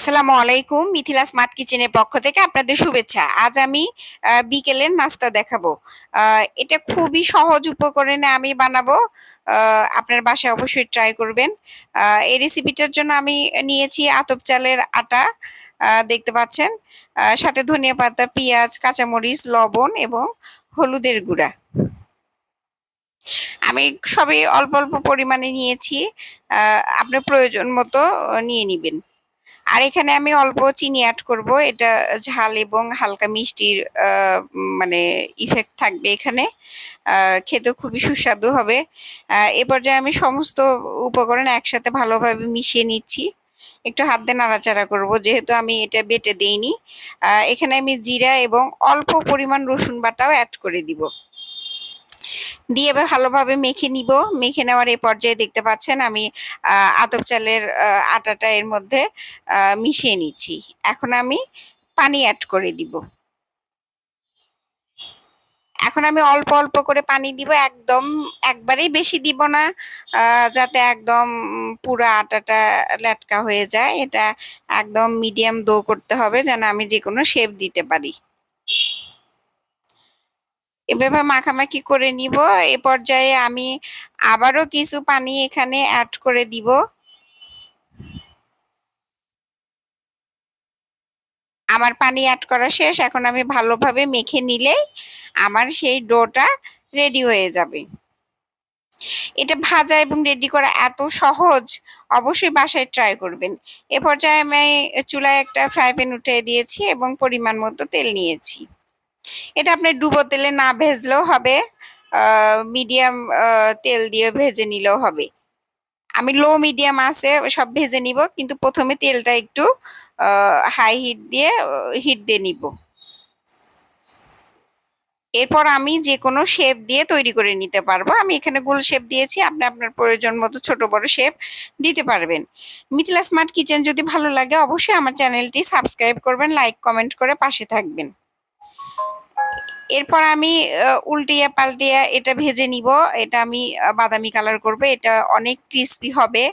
আসসালামু আলাইকুম। মিথিলা স্মার্ট কিচেনের পক্ষ থেকে আপনাদের শুভেচ্ছা। আজ আমি বিকেলের নাস্তা দেখাবো। এটা খুবই সহজ উপকরণে আমি বানাবো। আপনার বাসায় অবশ্যই ট্রাই করবেন। এই রেসিপিটার জন্য আমি নিয়েছি আতপ চালের আটা, দেখতে পাচ্ছেন। সাথে ধনিয়া পাতা, পেঁয়াজ, কাঁচামরিচ, লবণ এবং হলুদের গুঁড়া। আমি সবই অল্প অল্প পরিমাণে নিয়েছি। আপনার প্রয়োজন মতো নিয়ে নিবেন। আর এখানে আমি অল্প চিনি অ্যাড করব। এটা ঝাল এবং হালকা মিষ্টির মানে ইফেক্ট থাকবে এখানে। খেতে খুবই সুস্বাদু হবে। এ পর্যায়ে আমি সমস্ত উপকরণ একসাথে ভালোভাবে মিশিয়ে নিচ্ছি। একটু হাত দিয়ে নাড়াচাড়া করব, যেহেতু আমি এটা বেটে দেইনি। এখানে আমি জিরা এবং অল্প পরিমাণ রসুন বাটাও অ্যাড করে দিব। দিয়ে এবার ভালোভাবে মেখে নিব। মেখে নেওয়ার এই পর্যায়ে দেখতে পাচ্ছেন আমি আতপ চালের আটাটা এর মধ্যে মিশিয়ে নিচ্ছি। এখন আমি পানি অ্যাড করে দিব। এখন আমি অল্প অল্প করে পানি দিব, একদম একবারেই বেশি দিব না, যাতে একদম পুরো আটাটা ল্যাটকা হয়ে যায়। এটা একদম মিডিয়াম ডো করতে হবে, যেন আমি যে কোনো শেপ দিতে পারি। এভাবে মাখামাখি করে নিব। এ পর্যায়ে আমি আবারও কিছু পানি এখানে অ্যাড করে দিব। আমার পানি অ্যাড করা শেষ। এখন আমি ভালোভাবে মেখে নিলেই আমার সেই ডোটা রেডি হয়ে যাবে। এটা ভাজা এবং রেডি করা এত সহজ, অবশ্যই বাসায় ট্রাই করবেন। এ পর্যায়ে আমি চুলায় একটা ফ্রাই প্যান উঠিয়ে দিয়েছি এবং পরিমাণ মতো তেল নিয়েছি। এটা আপনি ডুবো তেলে না ভেজলেও হবে, মিডিয়াম তেল দিয়ে ভেজে নিলেও হবে। আমি লো মিডিয়াম আছে সব ভেজে নিব, কিন্তু প্রথমে তেলটা একটু হাই হিট দিয়ে নিব। এরপর আমি যে কোনো শেপ দিয়ে তৈরি করে নিতে পারবো। আমি এখানে গোল শেপ দিয়েছি, আপনি আপনার প্রয়োজন মতো ছোট বড় শেপ দিতে পারবেন। মিথিলা স্মার্ট কিচেন যদি ভালো লাগে অবশ্যই আমার চ্যানেলটি সাবস্ক্রাইব করবেন, লাইক কমেন্ট করে পাশে থাকবেন। এরপর আমি উল্টিয়ে পাল্টিয়ে এটা ভেজে নিব। এটা আমি বাদামি কালার করব। এটা অনেক ক্রিস্পি হবে,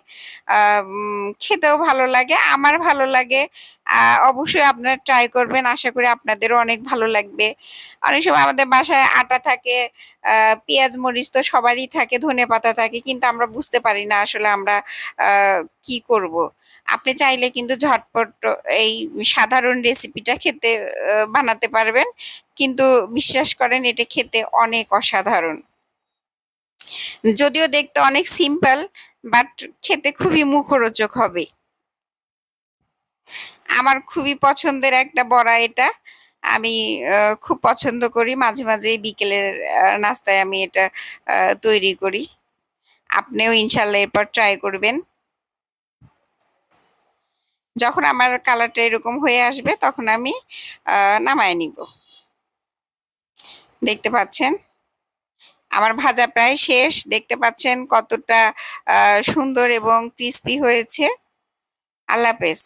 খেতেও ভালো লাগে, আমার ভালো লাগে। অবশ্যই আপনারা ট্রাই করবেন, আশা করি আপনাদেরও অনেক ভালো লাগবে। অনেক সময় আমাদের বাসায় আটা থাকে, পেঁয়াজ মরিচ তো সবারই থাকে, ধনেপাতা থাকে, কিন্তু আমরা বুঝতে পারি না আসলে আমরা কি করব। আপনি চাইলে কিন্তু ঝটপট এই সাধারণ রেসিপিটা খেতে বানাতে পারবেন, কিন্তু বিশ্বাস করেন এটা খেতে অনেক অসাধারণ। যদিও দেখতে অনেক সিম্পল, বাট খেতে খুবই মুখরোচক হবে। আমার খুবই পছন্দের একটা বড়া এটা। আমি খুব পছন্দ করি, মাঝে মাঝে বিকেলের নাস্তায় আমি এটা তৈরি করি। আপনিও ইনশাল্লাহ এরপর ট্রাই করবেন। যখন আমার কালারটা এরকম হয়ে আসবে তখন আমি নামায় নিব। দেখতে পাচ্ছেন আমার ভাজা প্রায় শেষ। দেখতে পাচ্ছেন কতটা সুন্দর এবং ক্রিস্পি হয়েছে। আল্লাহ হাফেজ।